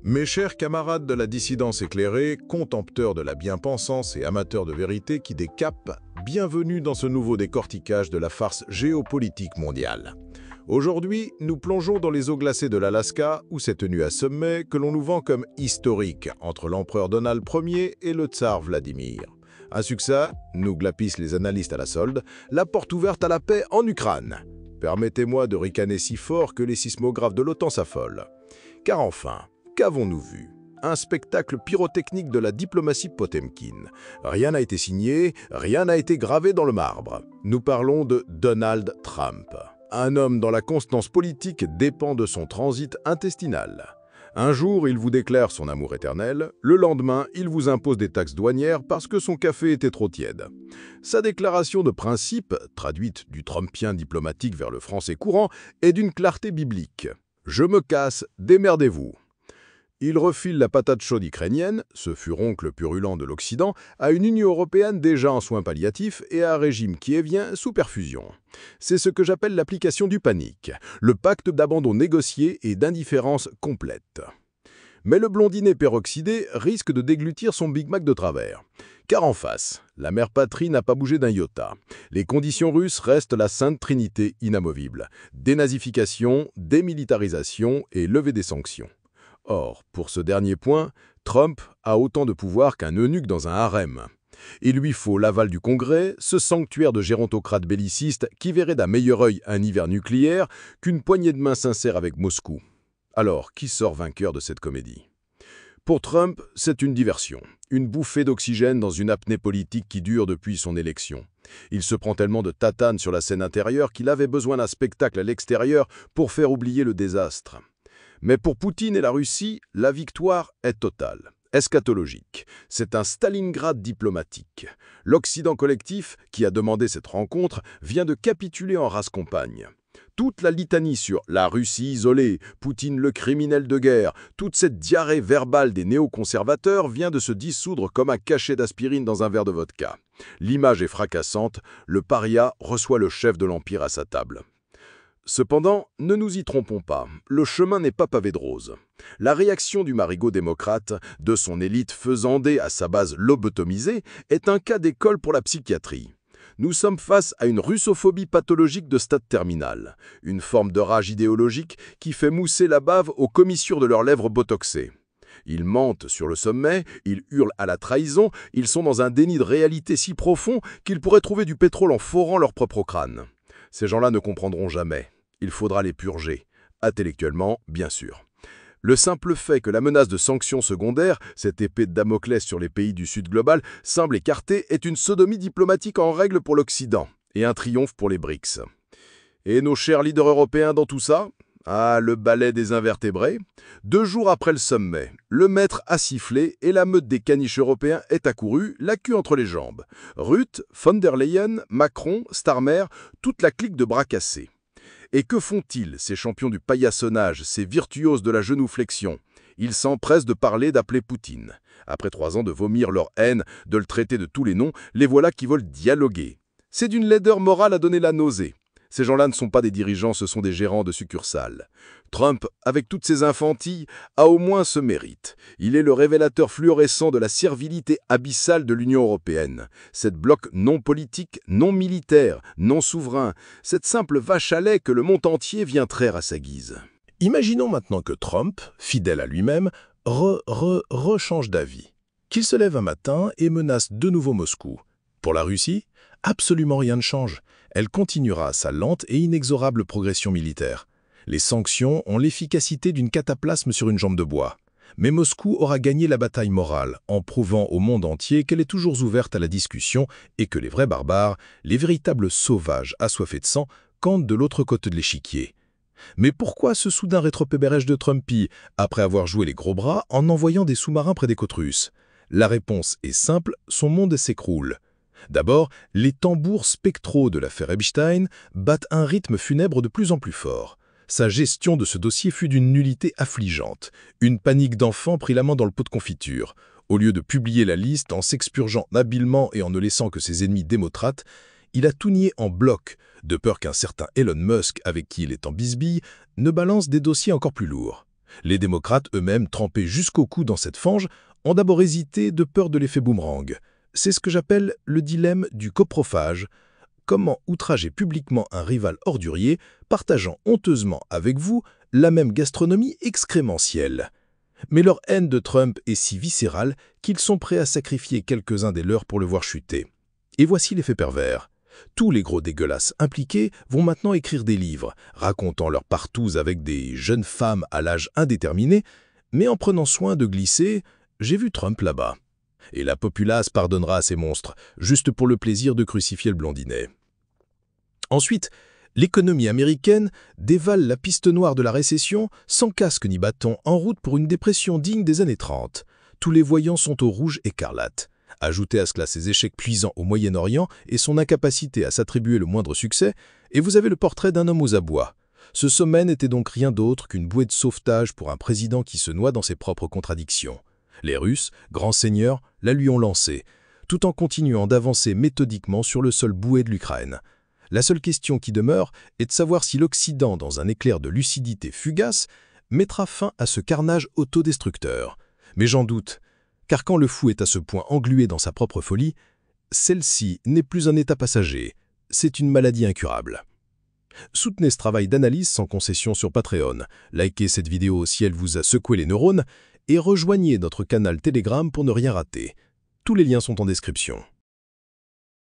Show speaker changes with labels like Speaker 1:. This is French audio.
Speaker 1: Mes chers camarades de la dissidence éclairée, contempteurs de la bien-pensance et amateurs de vérité qui décapent, bienvenue dans ce nouveau décortiquage de la farce géopolitique mondiale. Aujourd'hui, nous plongeons dans les eaux glacées de l'Alaska où s'est tenu un sommet que l'on nous vend comme historique entre l'empereur Donald Ier et le tsar Vladimir. Un succès, nous glapissent les analystes à la solde, la porte ouverte à la paix en Ukraine. Permettez-moi de ricaner si fort que les sismographes de l'OTAN s'affolent. Car enfin, qu'avons-nous vu? Un spectacle pyrotechnique de la diplomatie Potemkin. Rien n'a été signé, rien n'a été gravé dans le marbre. Nous parlons de Donald Trump. Un homme dont la constance politique dépend de son transit intestinal. Un jour, il vous déclare son amour éternel, le lendemain, il vous impose des taxes douanières parce que son café était trop tiède. Sa déclaration de principe, traduite du trumpien diplomatique vers le français courant, est d'une clarté biblique. « Je me casse, démerdez-vous ». Il refile la patate chaude ukrainienne, ce furoncle purulent de l'Occident, à une Union européenne déjà en soins palliatifs et à un régime kievien sous perfusion. C'est ce que j'appelle l'application du panique, le pacte d'abandon négocié et d'indifférence complète. Mais le blondinet peroxydé risque de déglutir son Big Mac de travers. Car en face, la mère patrie n'a pas bougé d'un iota. Les conditions russes restent la sainte trinité inamovible. Dénazification, démilitarisation et levée des sanctions. Or, pour ce dernier point, Trump a autant de pouvoir qu'un eunuque dans un harem. Il lui faut l'aval du Congrès, ce sanctuaire de gérontocrates bellicistes qui verrait d'un meilleur œil un hiver nucléaire qu'une poignée de main sincère avec Moscou. Alors, qui sort vainqueur de cette comédie? Pour Trump, c'est une diversion, une bouffée d'oxygène dans une apnée politique qui dure depuis son élection. Il se prend tellement de tatane sur la scène intérieure qu'il avait besoin d'un spectacle à l'extérieur pour faire oublier le désastre. Mais pour Poutine et la Russie, la victoire est totale, eschatologique. C'est un Stalingrad diplomatique. L'Occident collectif, qui a demandé cette rencontre, vient de capituler en race compagne. Toute la litanie sur la Russie isolée, Poutine le criminel de guerre, toute cette diarrhée verbale des néoconservateurs vient de se dissoudre comme un cachet d'aspirine dans un verre de vodka. L'image est fracassante, le paria reçoit le chef de l'Empire à sa table. Cependant, ne nous y trompons pas, le chemin n'est pas pavé de roses. La réaction du marigot démocrate, de son élite faisandée à sa base lobotomisée, est un cas d'école pour la psychiatrie. Nous sommes face à une russophobie pathologique de stade terminal, une forme de rage idéologique qui fait mousser la bave aux commissures de leurs lèvres botoxées. Ils mentent sur le sommet, ils hurlent à la trahison, ils sont dans un déni de réalité si profond qu'ils pourraient trouver du pétrole en forant leur propre crâne. Ces gens-là ne comprendront jamais. Il faudra les purger, intellectuellement, bien sûr. Le simple fait que la menace de sanctions secondaires, cette épée de Damoclès sur les pays du Sud global, semble écartée, est une sodomie diplomatique en règle pour l'Occident et un triomphe pour les BRICS. Et nos chers leaders européens dans tout ça? Ah, le ballet des invertébrés. 2 jours après le sommet, le maître a sifflé et la meute des caniches européens est accourue, la queue entre les jambes. Rutte, von der Leyen, Macron, Starmer, toute la clique de bras cassés. Et que font-ils, ces champions du paillassonnage, ces virtuoses de la genuflexion? Ils s'empressent de parler, d'appeler Poutine. Après 3 ans de vomir leur haine, de le traiter de tous les noms, les voilà qui veulent dialoguer. C'est d'une laideur morale à donner la nausée. Ces gens-là ne sont pas des dirigeants, ce sont des gérants de succursales. Trump, avec toutes ses infantilles, a au moins ce mérite. Il est le révélateur fluorescent de la servilité abyssale de l'Union européenne. Cette bloc non politique, non militaire, non souverain, cette simple vache à lait que le monde entier vient traire à sa guise.
Speaker 2: Imaginons maintenant que Trump, fidèle à lui-même, rechange d'avis. Qu'il se lève un matin et menace de nouveau Moscou. Pour la Russie, absolument rien ne change. Elle continuera sa lente et inexorable progression militaire. Les sanctions ont l'efficacité d'une cataplasme sur une jambe de bois. Mais Moscou aura gagné la bataille morale en prouvant au monde entier qu'elle est toujours ouverte à la discussion et que les vrais barbares, les véritables sauvages assoiffés de sang, campent de l'autre côté de l'échiquier. Mais pourquoi ce soudain rétropéberège de Trumpy, après avoir joué les gros bras en envoyant des sous-marins près des côtes russes? La réponse est simple, son monde s'écroule. D'abord, les tambours spectraux de l'affaire Epstein battent un rythme funèbre de plus en plus fort. Sa gestion de ce dossier fut d'une nullité affligeante. Une panique d'enfant prit la main dans le pot de confiture. Au lieu de publier la liste en s'expurgeant habilement et en ne laissant que ses ennemis démotrates, il a tout nié en bloc, de peur qu'un certain Elon Musk, avec qui il est en bisbille, ne balance des dossiers encore plus lourds. Les démocrates eux-mêmes, trempés jusqu'au cou dans cette fange, ont d'abord hésité de peur de l'effet boomerang. C'est ce que j'appelle le dilemme du coprophage. Comment outrager publiquement un rival ordurier, partageant honteusement avec vous la même gastronomie excrémentielle. Mais leur haine de Trump est si viscérale qu'ils sont prêts à sacrifier quelques-uns des leurs pour le voir chuter. Et voici l'effet pervers. Tous les gros dégueulasses impliqués vont maintenant écrire des livres, racontant leurs partous avec des jeunes femmes à l'âge indéterminé, mais en prenant soin de glisser « j'ai vu Trump là-bas ». Et la populace pardonnera à ces monstres, juste pour le plaisir de crucifier le blondinet. Ensuite, l'économie américaine dévale la piste noire de la récession sans casque ni bâton, en route pour une dépression digne des années 30. Tous les voyants sont au rouge écarlate. Ajoutez à cela ses échecs cuisants au Moyen-Orient et son incapacité à s'attribuer le moindre succès, et vous avez le portrait d'un homme aux abois. Ce sommet n'était donc rien d'autre qu'une bouée de sauvetage pour un président qui se noie dans ses propres contradictions. Les Russes, grands seigneurs, la lui ont lancée, tout en continuant d'avancer méthodiquement sur le sol boueux de l'Ukraine. La seule question qui demeure est de savoir si l'Occident, dans un éclair de lucidité fugace, mettra fin à ce carnage autodestructeur. Mais j'en doute, car quand le fou est à ce point englué dans sa propre folie, celle-ci n'est plus un état passager, c'est une maladie incurable. Soutenez ce travail d'analyse sans concession sur Patreon, likez cette vidéo si elle vous a secoué les neurones, et rejoignez notre canal Telegram pour ne rien rater. Tous les liens sont en description.